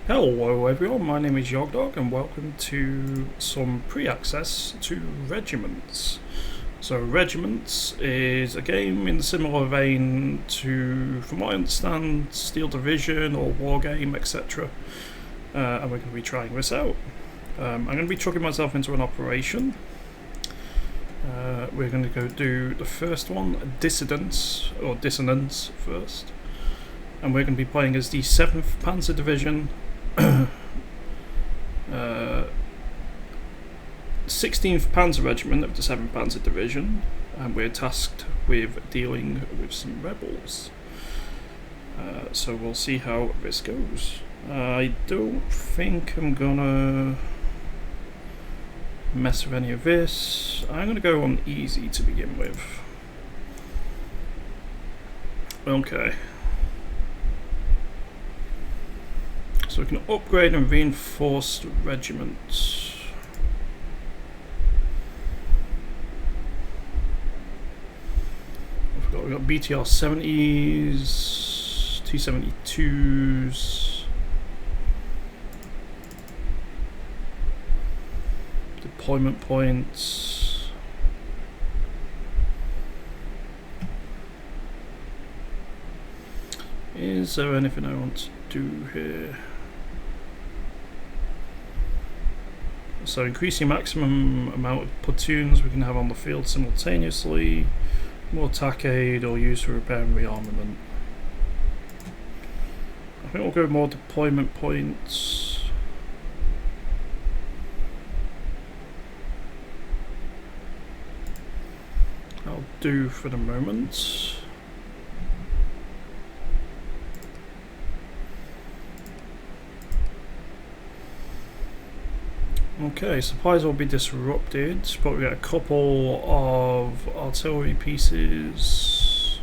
Hello everyone, my name is Yogdog and welcome to some pre-access to Regiments. So Regiments is a game in a similar vein to, from what I understand, Steel Division or Wargame, etc. And we're going to be trying this out. I'm going to be chucking myself into an operation. We're going to go do the first one, Dissonance first. And we're going to be playing as the 7th Panzer Division, 16th Panzer Regiment of the 7th Panzer Division, and we're tasked with dealing with some rebels. So we'll see how this goes. I don't think I'm gonna mess with any of this. I'm gonna go on easy to begin with. Okay. So we can upgrade and reinforce the regiments. We've got BTR 70s, T-72s, deployment points. Is there anything I want to do here? So increasing maximum amount of platoons we can have on the field simultaneously, more attack aid or use for repair and rearmament. I think we'll go more deployment points. I'll do for the moment. Okay, supplies will be disrupted, but we get a couple of artillery pieces.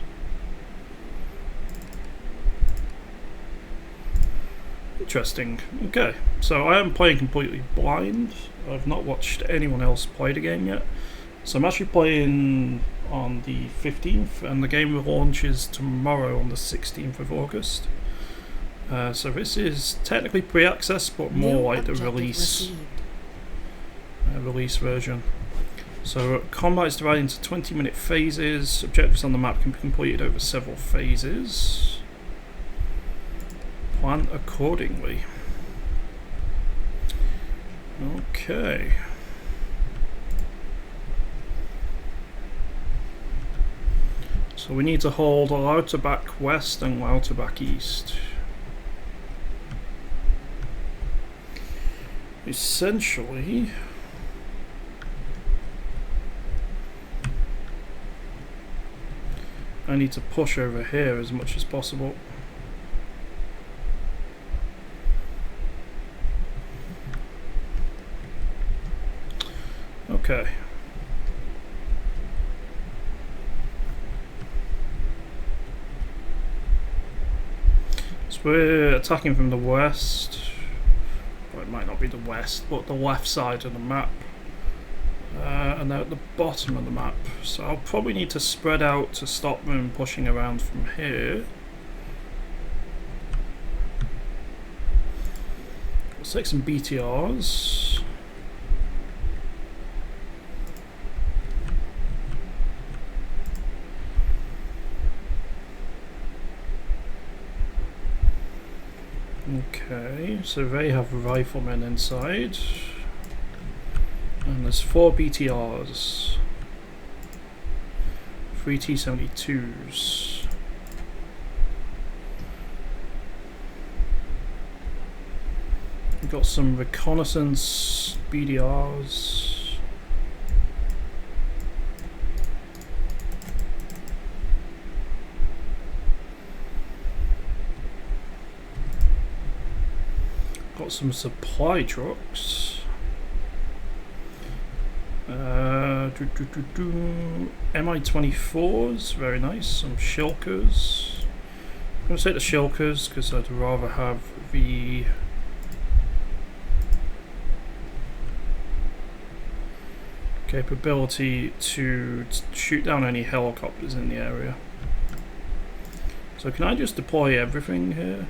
Interesting. Okay, so I am playing completely blind. I've not watched anyone else play the game yet. So I'm actually playing on the 15th, and the game launches tomorrow on the 16th of August. So this is technically pre-access, but more like the release version. So combat is divided into 20-minute phases. Objectives on the map can be completed over several phases. Plan accordingly. Okay. So we need to hold Lauterbach West and Lauterbach East. Essentially, I need to push over here as much as possible. Okay. So we're attacking from the west. Well, it might not be the west, but the left side of the map. And they're at the bottom of the map, so I'll probably need to spread out to stop them pushing around from here. Let's take some BTRs. Okay, so they have riflemen inside. And there's 4 BTRs, 3 T-72s. We've got some reconnaissance BDRs. Got some supply trucks. Mi-24s, very nice. Some Shilkers. I'm going to take the Shilkers because I'd rather have the capability to shoot down any helicopters in the area. So can I just deploy everything here?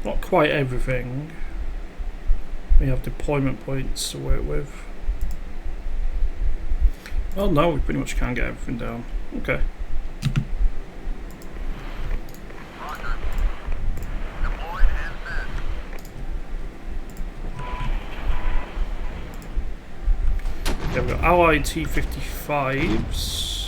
Not quite everything. We have deployment points to work with. Well, no, we pretty much can get everything down. Okay. Okay, we've got Allied T-55s.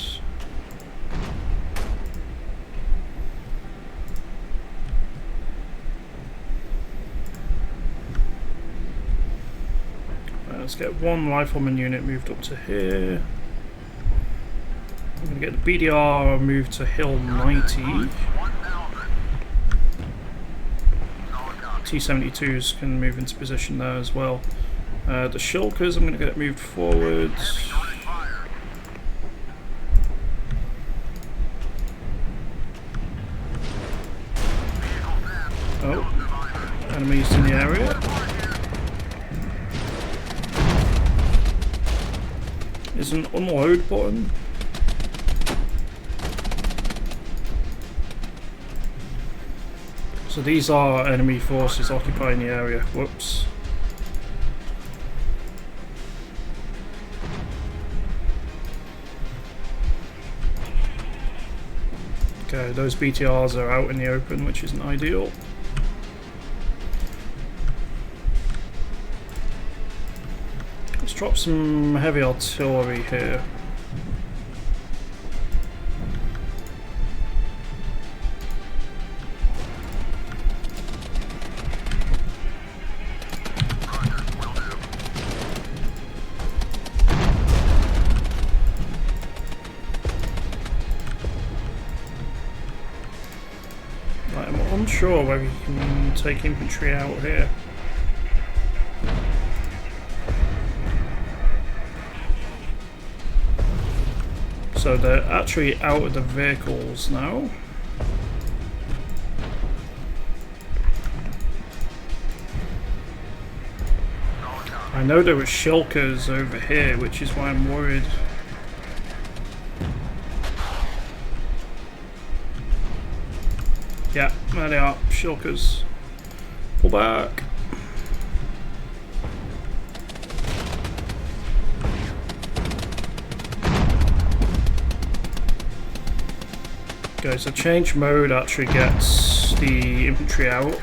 Let's get one rifleman unit moved up to here. I'm going to get the BDR moved to Hill 90. T-72s can move into position there as well. The Shulkers, I'm going to get moved forward. Oh, enemies in the area. There's an unload button. So these are enemy forces occupying the area. Whoops. Okay, those BTRs are out in the open, which isn't ideal. Let's drop some heavy artillery here. I'm unsure whether you can take infantry out here. So they're actually out of the vehicles now. I know there were shulkers over here, which is why I'm worried. Yeah, there they are, shulkers. Pull back. Okay, so change mode actually gets the infantry out.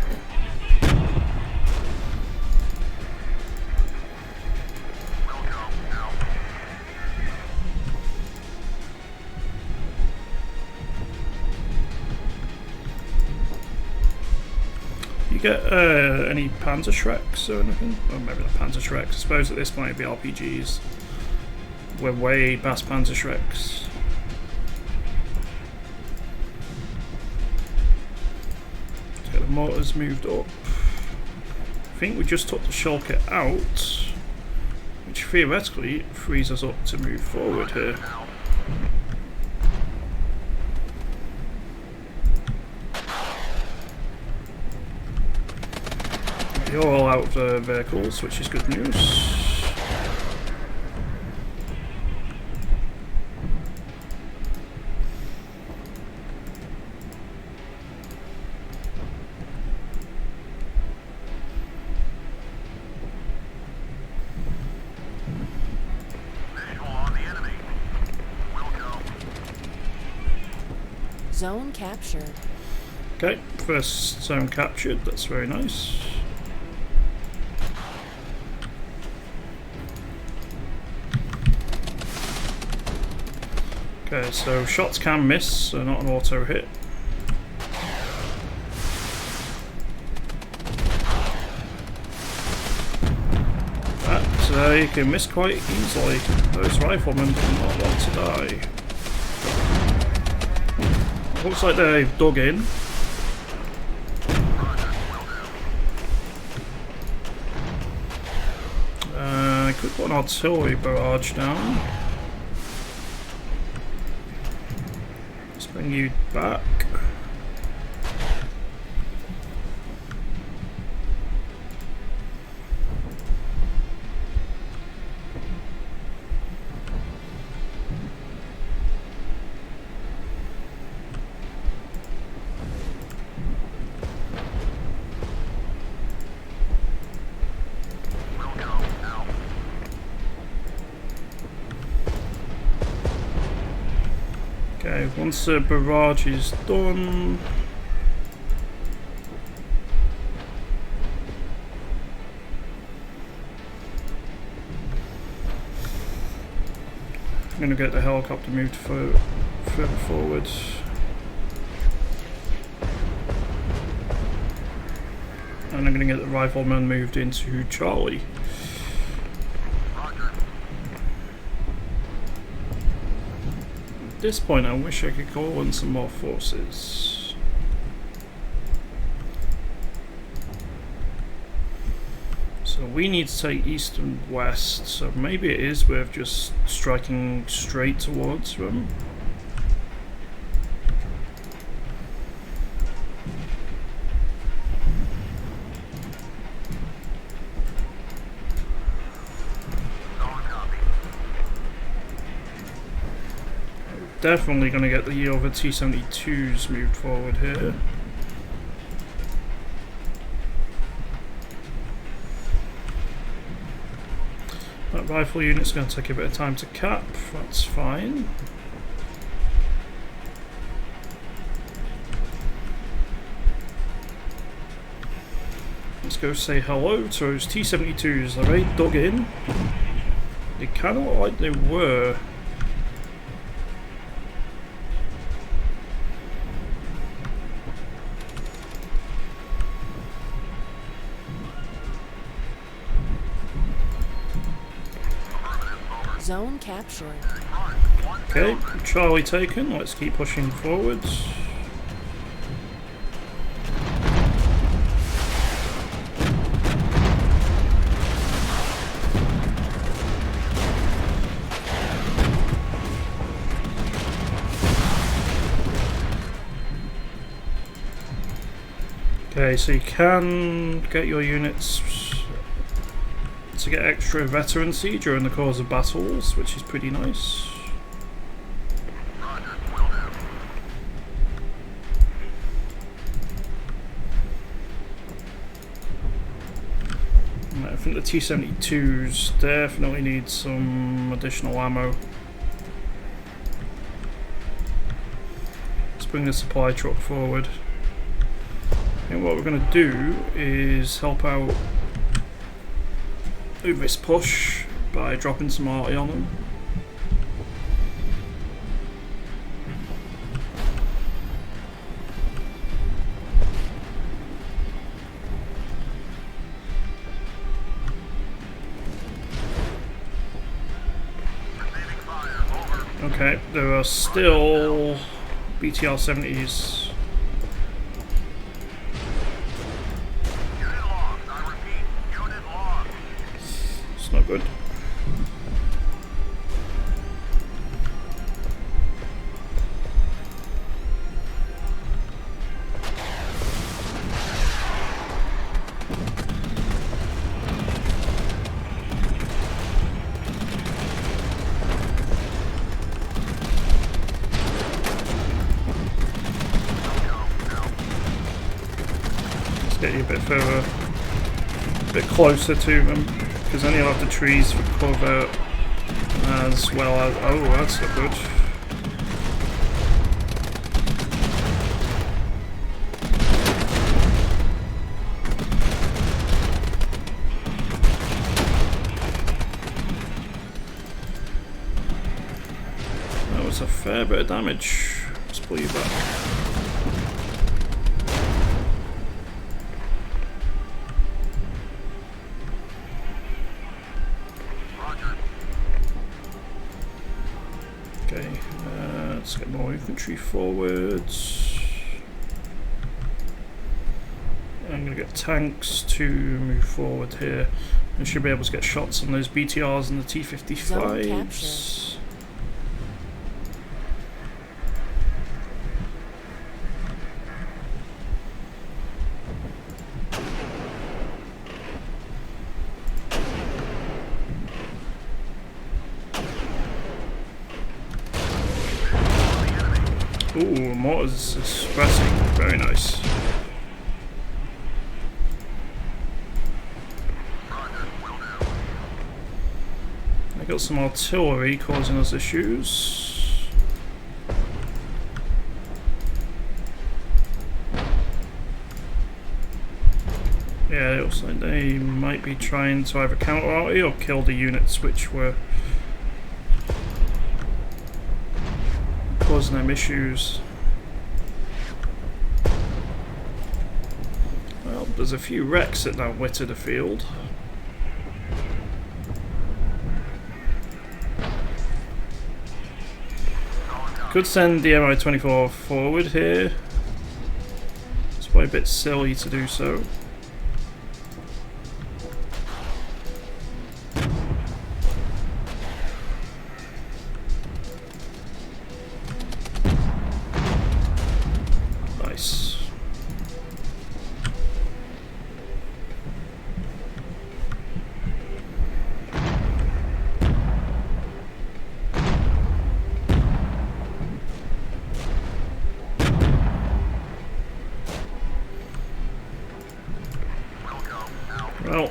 You get any Panzer Shreks or anything? Or maybe not Panzer Shreks. I suppose at this point it'd be RPGs. We're way past Panzer Shreks. Let's get the mortars moved up. I think we just took the shulker out, which theoretically frees us up to move forward here. You're all out of the vehicles, which is good news. Zone captured. Okay, first zone captured, that's very nice. Okay, so shots can miss, so not an auto hit. But you can miss quite easily. Those riflemen do not want to die. Looks like they've dug in. I could put an artillery barrage down. Let's bring you back. Okay, once the barrage is done, I'm going to get the helicopter moved further forward. And I'm going to get the rifleman moved into Charlie. At this point I wish I could call in some more forces. So we need to take east and west, so maybe it is worth just striking straight towards them. Definitely going to get the other T-72s moved forward here. That rifle unit's going to take a bit of time to cap, that's fine. Let's go say hello to those T-72s. Are they dug in? They kind of look like they were. Zone captured. Okay, Charlie taken. Let's keep pushing forwards. Okay, so you can get your units to get extra veterancy during the course of battles, which is pretty nice. I think the T-72s definitely need some additional ammo. Let's bring the supply truck forward. And what we're going to do is help out with this push by dropping some arty on them. Okay, there are still BTR 70s. It's not good. Get you a bit further, a bit closer to them, because then you'll have the trees for cover as well as. Oh, that's not good. That was a fair bit of damage. Let's pull you back. Okay, let's get more infantry forwards. I'm going to get tanks to move forward here. I should be able to get shots on those BTRs and the T-55s. Ooh, mortars expressing, very nice. I got some artillery causing us issues. Yeah, it looks like they might be trying to either counter arty or kill the units which were causing them issues. Well, there's a few wrecks that outwitted the field. Could send the Mi-24 forward here. It's probably a bit silly to do so. Nice. Well,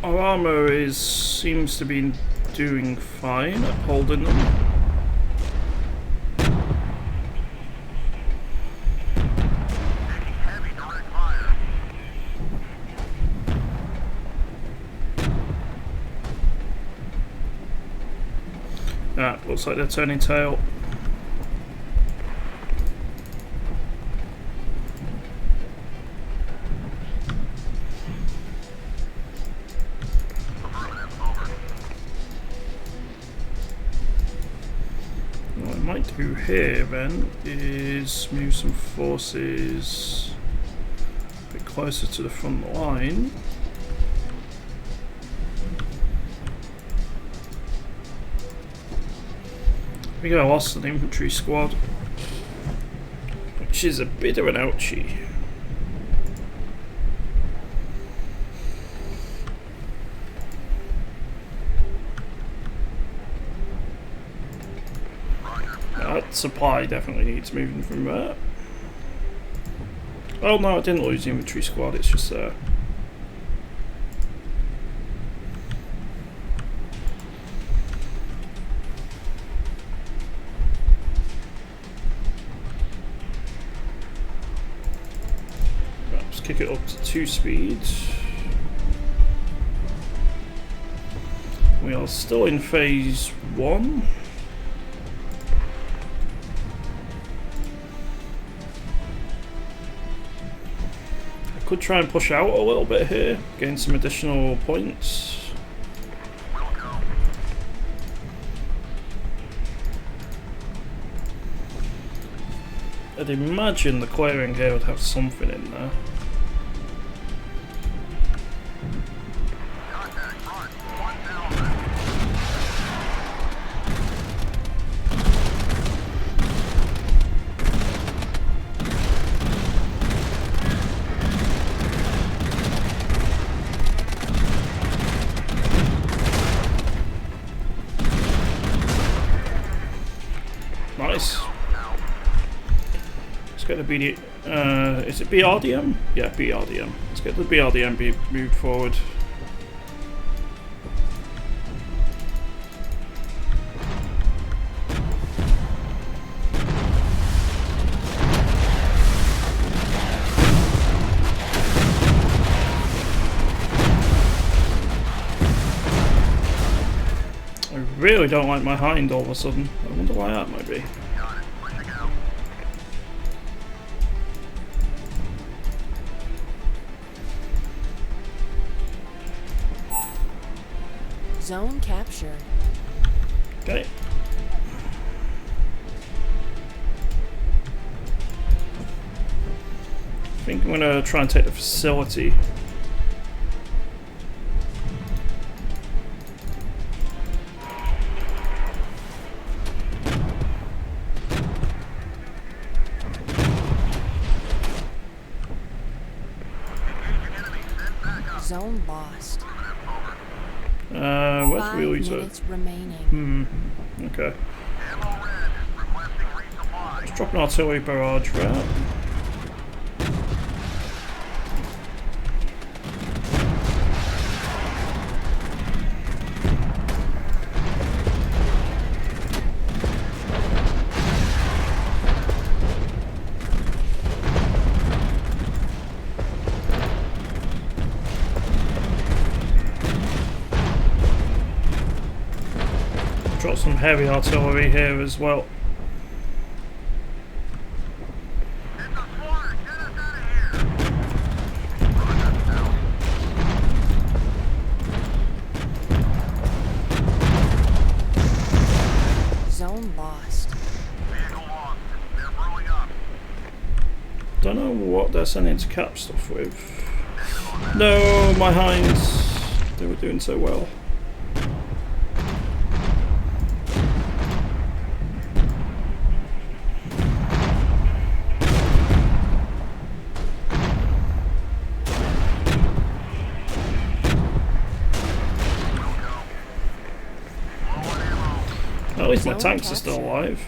our armor seems to be doing fine at holding them. Looks like they're turning tail. What I might do here then is move some forces a bit closer to the front line. We got lost an infantry squad, which is a bit of an ouchie. That supply definitely needs moving from there. Oh no, I didn't lose the infantry squad, it's just there. Kick it up to 2 speeds. We are still in phase 1. I could try and push out a little bit here, gain some additional points. I'd imagine the clearing here would have something in there. Nice. Let's get the BD. Is it BRDM? Yeah, BRDM. Let's get the BRDM moved forward. I really don't like my hind all of a sudden. I wonder why that might be. Zone captured. Okay. I think I'm gonna try and take the facility. Zone lost. Where's the wheelies 5 minutes remaining. Okay. Let's drop an artillery barrage route. some heavy artillery here as well. Zone lost. Don't know what they're sending to cap stuff with. No, my hinds. They were doing so well. At least my tanks are still alive.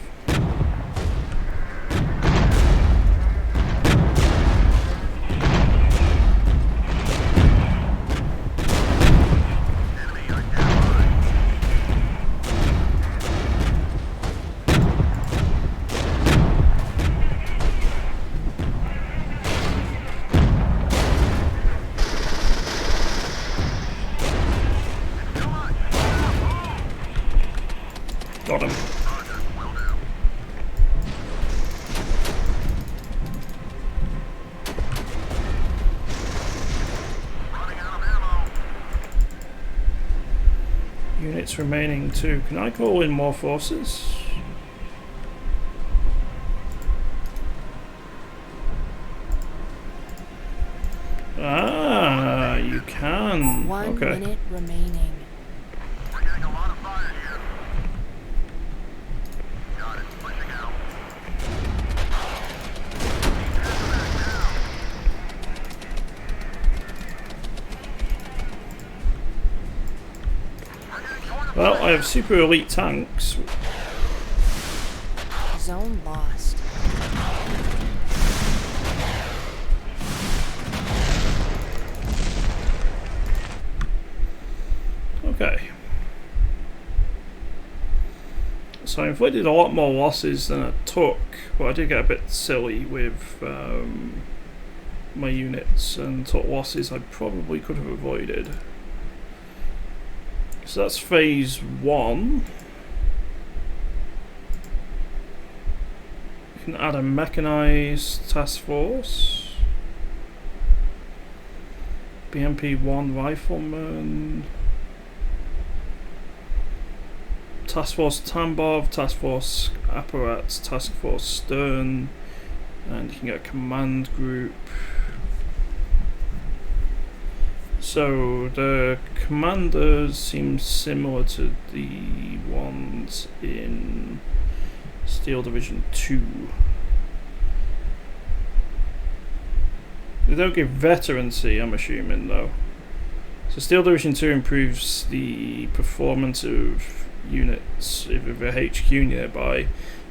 Got him. Units remaining too. Can I call in more forces? Ah, you can. 1 Okay. minute remaining. We're getting a lot of fire here. Got it. Pushing out. Well, I have super elite tanks. Zone lost. Okay. So I inflicted a lot more losses than I took, but I did get a bit silly with my units and took losses I probably could have avoided. So that's phase 1. You can add a mechanized task force. BMP-1 rifleman. Task Force Tambov, Task Force Apparat, Task Force Stern, and you can get a command group. So the commanders seem similar to the ones in Steel Division 2. They don't give veterancy, I'm assuming, though. So Steel Division 2 improves the performance of units with a HQ nearby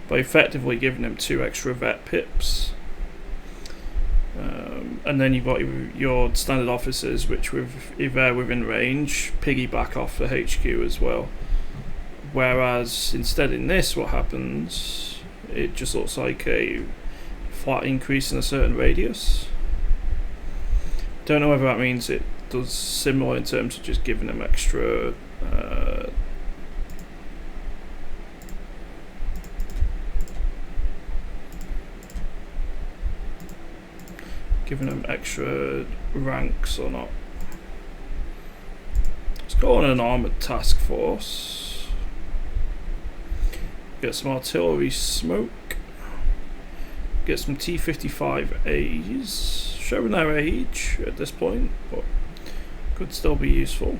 by effectively giving them 2 extra vet pips. And then you've got your standard officers, which, if they're within range, piggyback off the HQ as well. Whereas instead in this, what happens, it just looks like a flat increase in a certain radius. Don't know whether that means it does similar in terms of just giving them extra ranks or not. Let's go on an armoured task force. Get some artillery smoke. Get some T-55As. Showing their age at this point, but could still be useful.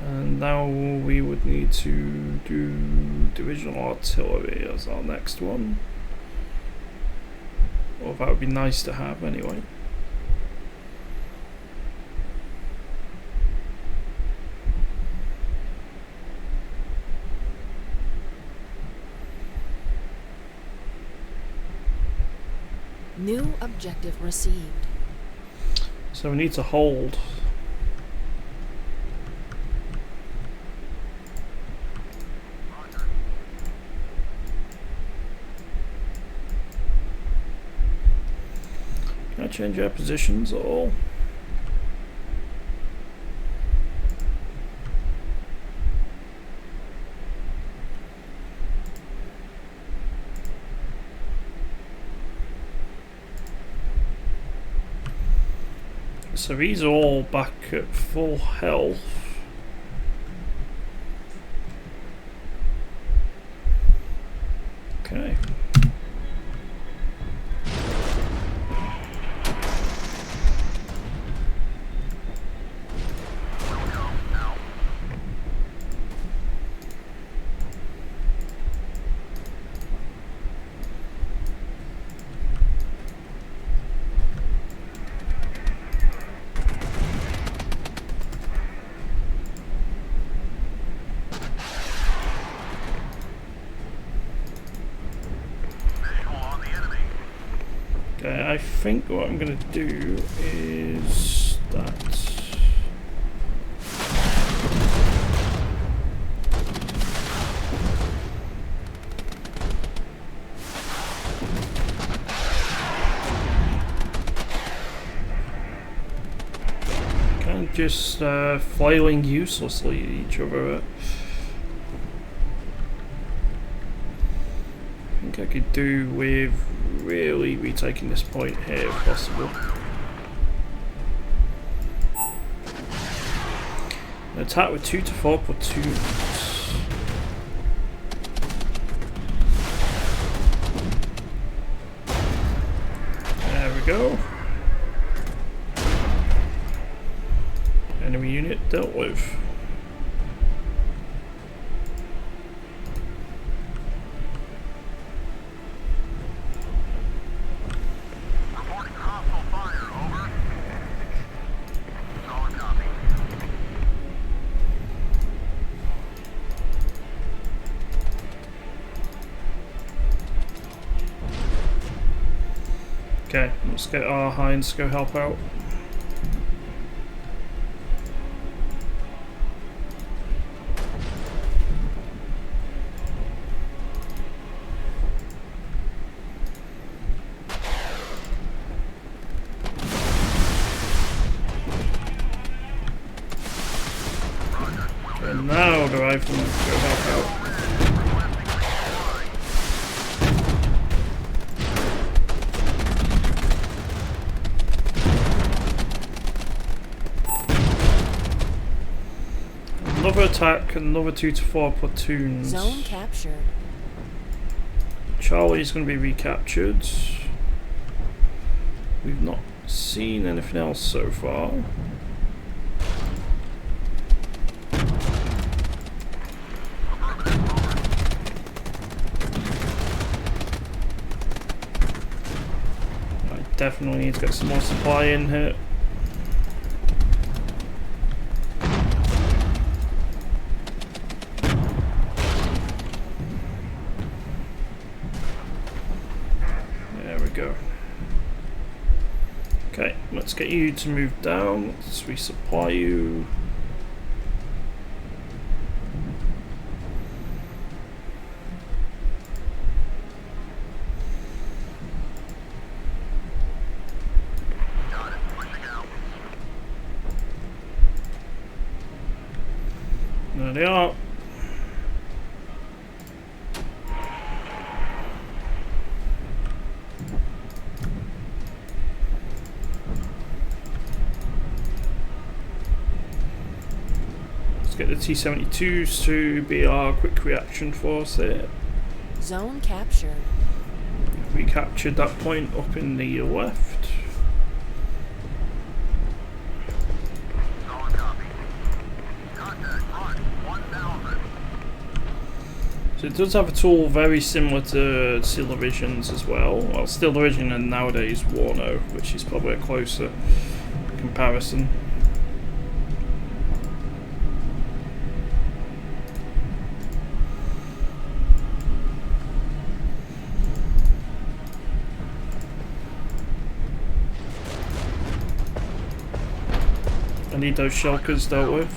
And now we would need to do divisional artillery as our next one. Or that would be nice to have anyway. New objective received. So we need to hold. I change our positions at all? So these are all back at full health. Okay. Okay, I think what I'm going to do is that. Kind of just flailing uselessly at each other. I think I could do with really retaking this point here if possible. An attack with 2 to 4 platoons. There we go. Enemy unit dealt with. Okay, let's get our hinds to go help out. And now the riflemen go help out. Another attack, another 2 to 4 platoons. Zone captured. Charlie's going to be recaptured. We've not seen anything else so far. I definitely need to get some more supply in here. Go. Okay, let's get you to move down. Let's resupply you. Got it. Pushing out. There they are. Get the T-72s to be our quick reaction force here. Zone captured. We captured that point up in the left. Solid copy. Contact front 1000. So it does have a tool very similar to Steel Division's as well. Well, Steel Division and nowadays Warno, which is probably a closer comparison. I need those shulkers dealt with.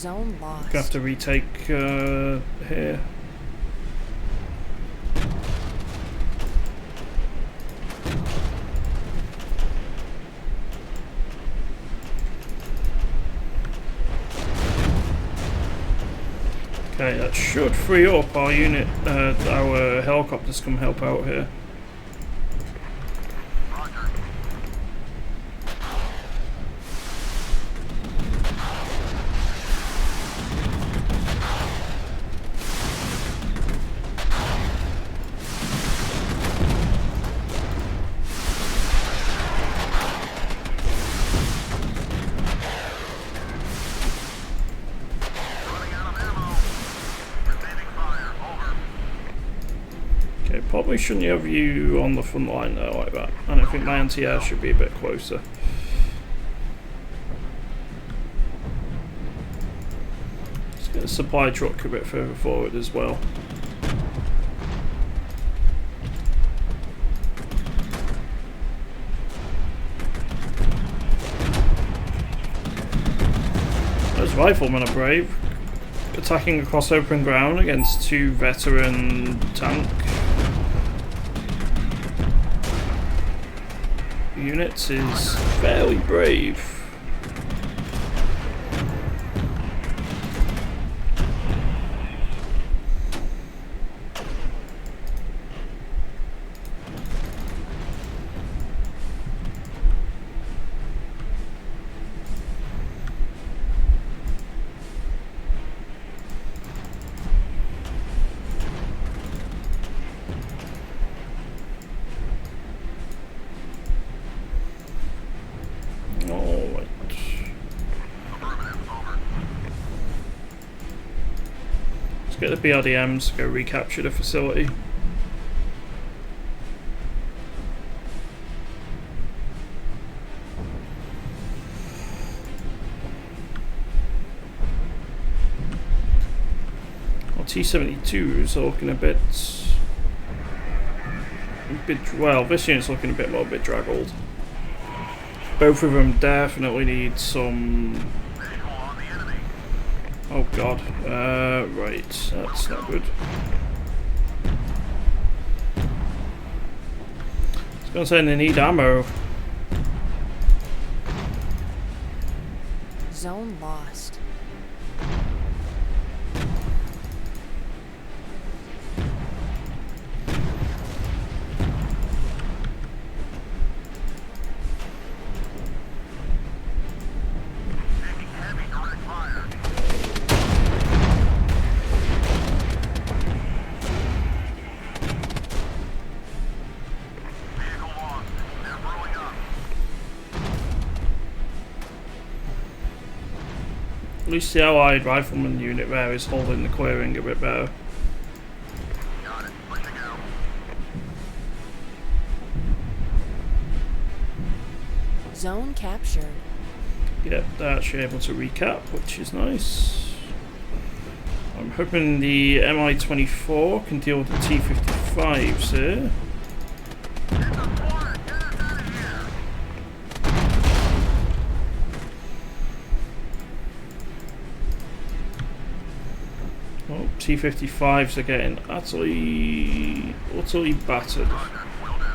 Zone lost. Gonna have to retake here. Okay, that should free up our unit, our helicopters come help out here. Roger. Running out of ammo. Receiving fire. Over. Okay, probably shouldn't have you on the front line there like that. And I think my anti-air should be a bit closer. Let's get a supply truck a bit further forward as well. Those riflemen are brave. Attacking across open ground against 2 veteran tank units is fairly brave. Alright. Affirmative. Over. Let's get the BRDMs, go recapture the facility. Well, T-72s are looking a bit... well, this unit's looking a bit more bedraggled. Both of them definitely need some... Visual on the enemy. oh god, right, that's not good. I was gonna say they need ammo. Zone lost. Taking heavy direct fire. Vehicle lost. They're blowing up. At least the allied rifleman unit there is holding the clearing a bit better. Got it. Pushing out. Zone captured. Yep, they're actually able to recap, which is nice. I'm hoping the Mi-24 can deal with the T-55s here. It's a port. Get us out of here. Oh, T-55s are getting utterly battered. Roger. Will do.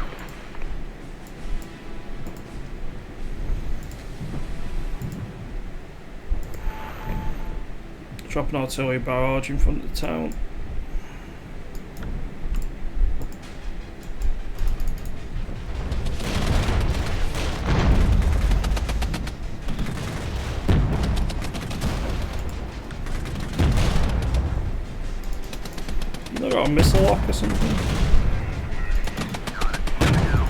Drop an artillery barrage in front of the town. They got a missile lock or something. Got it. Pushing out.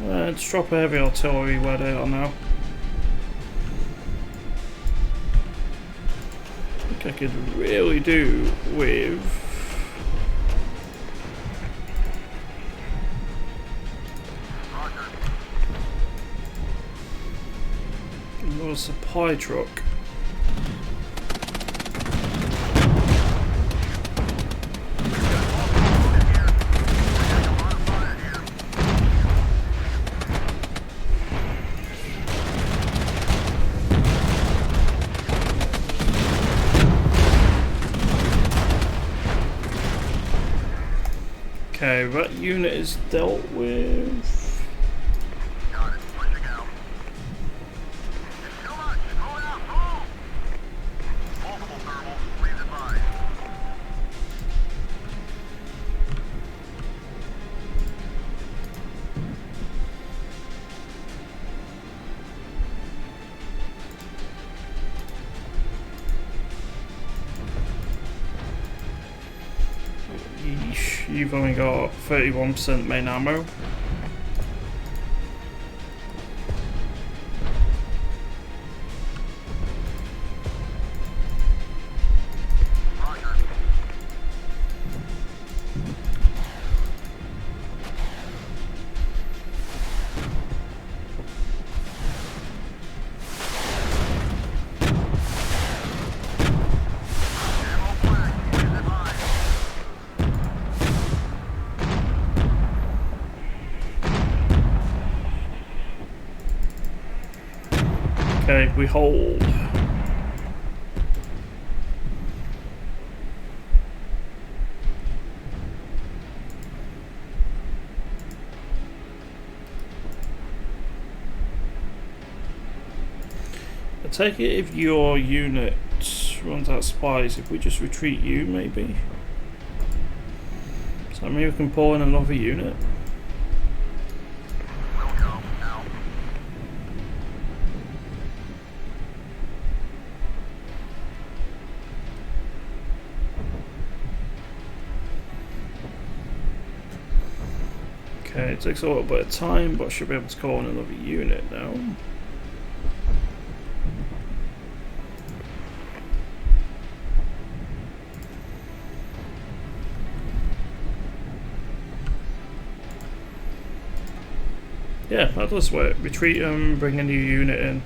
Let's drop a heavy artillery where they are now. I think I could really do with Roger. another supply truck. Okay, that unit is dealt with. Got it. Pushing out. It's too much. Move out. Move. Multiple thermals. Please advise. Yeesh, you've only got 31% main ammo. Roger. Ammo black. Please advise. Okay, we hold. I take it if your unit runs out of supplies, if we just retreat you, maybe? Does that mean we can pull in another unit? Will go. Out. Okay, it takes a little bit of time, but I should be able to call in another unit now. Yeah, that does work. Retreat them, bring a new unit in.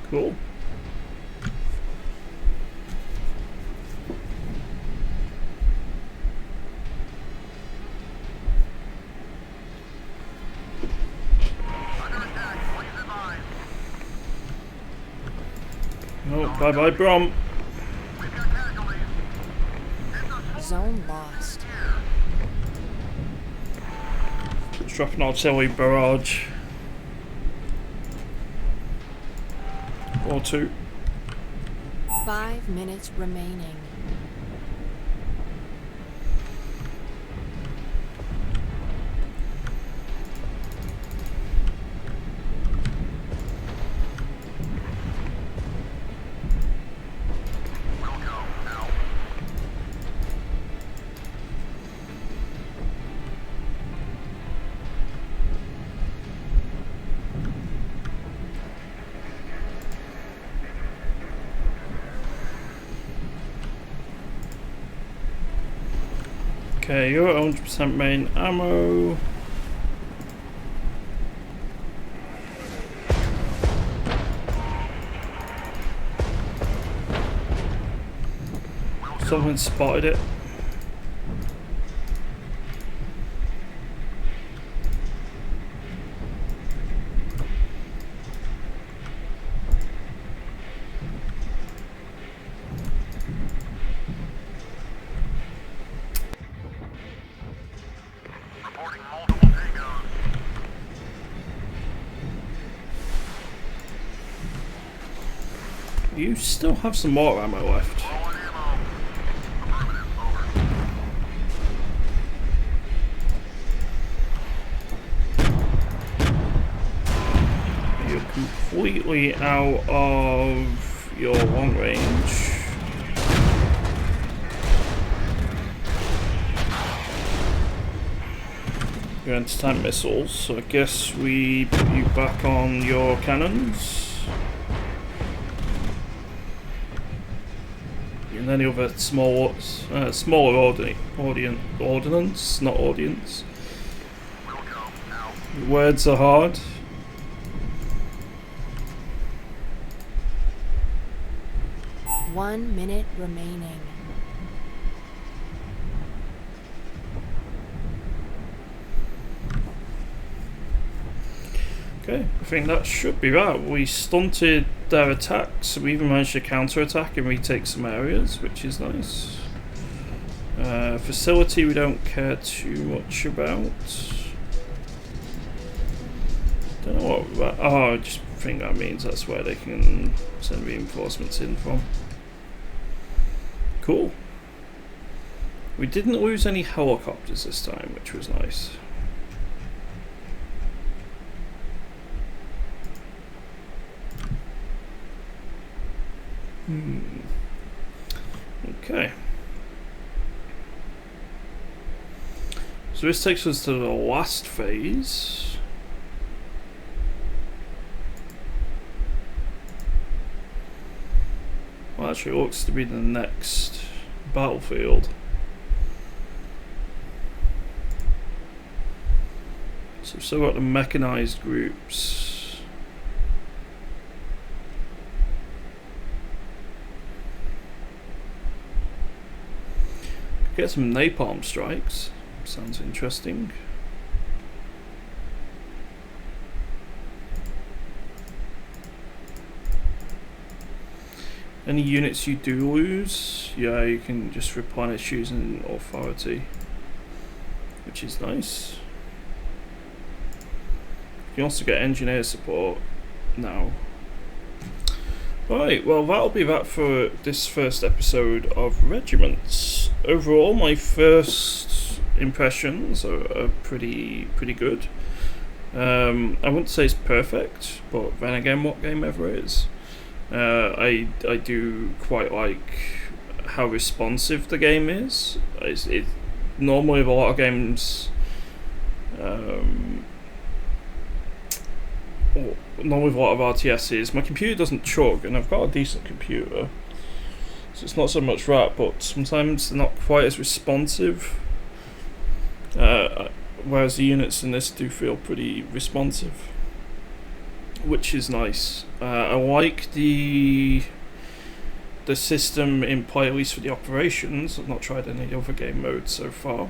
Cool. Under attack. Please advise. Oh, bye bye, Brom. We've got casualties. It's a Zone lost. Let's drop an artillery barrage. Or two. 5 minutes remaining. will go. Out. Okay, you're at 100% main ammo. Someone spotted it. Reporting multiple Thankyous. You still have some more ammo left. Low on ammo. Affirmative. Over. You're completely out of your long range. Your anti-tank missiles, so I guess we put you back on your cannons. And any other smaller ordnance, not audience. Will go. Out. Words are hard. 1 minute remaining. Okay, I think that should be that. We stunted their attacks, we even managed to counter-attack and retake some areas, which is nice. Facility we don't care too much about. Don't know what that... Oh, I just think that means that's where they can send reinforcements in from. Cool. We didn't lose any helicopters this time, which was nice. Okay. So this takes us to the last phase. Well, actually, it looks to be the next battlefield. So we've still got the mechanized groups. Get some napalm strikes. Sounds interesting. Any units you do lose, yeah, you can just replenish using authority, which is nice. You can also get engineer support now. Right, well that'll be that for this first episode of Regiments. Overall, my first impressions are pretty good. I wouldn't say it's perfect, but then again, what game ever is? I do quite like how responsive the game is. It normally with a lot of games, not with a lot of RTSs, my computer doesn't chug, and I've got a decent computer, so it's not so much that, but sometimes they're not quite as responsive, whereas the units in this do feel pretty responsive, which is nice. I like the system in play, at least for the operations. I've not tried any other game modes so far.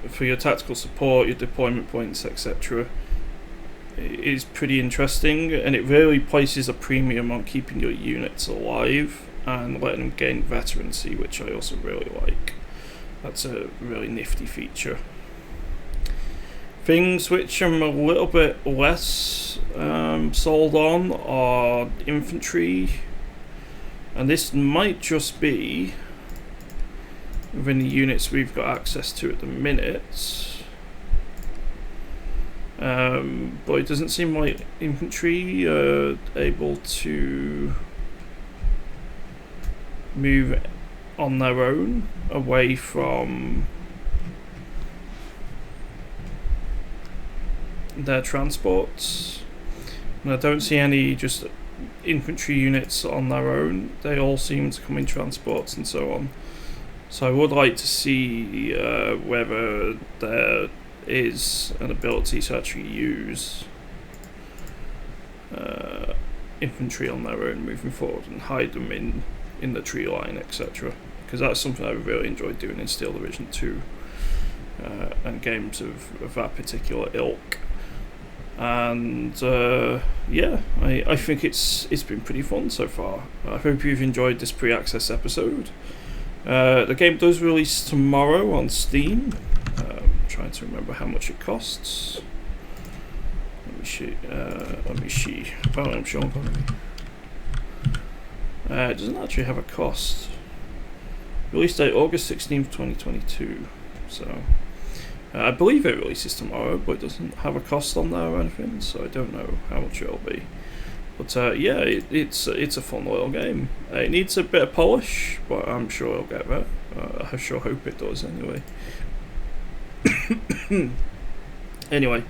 For your tactical support, your deployment points, etc., it is pretty interesting, and it really places a premium on keeping your units alive and letting them gain veterancy, which I also really like. That's a really nifty feature. Things which I'm a little bit less sold on are infantry, and this might just be within the units we've got access to at the minute, but it doesn't seem like infantry are able to move on their own away from their transports, and I don't see any just infantry units on their own. They all seem to come in transports and so on. So I would like to see whether there is an ability to actually use infantry on their own moving forward and hide them in the tree line, etc. Because that's something I really enjoyed doing in Steel Division 2 and games of that particular ilk. And yeah, I think it's been pretty fun so far. I hope you've enjoyed this pre-access episode. The game does release tomorrow on Steam. I'm trying to remember how much it costs. Let me see. Apparently I'm showing on me. It doesn't actually have a cost. Release date August 16th, 2022. So I believe it releases tomorrow, but it doesn't have a cost on there or anything, so I don't know how much it'll be. But yeah, it's a fun little game. It needs a bit of polish, but I'm sure it'll get there. I sure hope it does anyway. Anyway,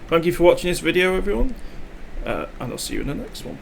thank you for watching this video, everyone, and I'll see you in the next one.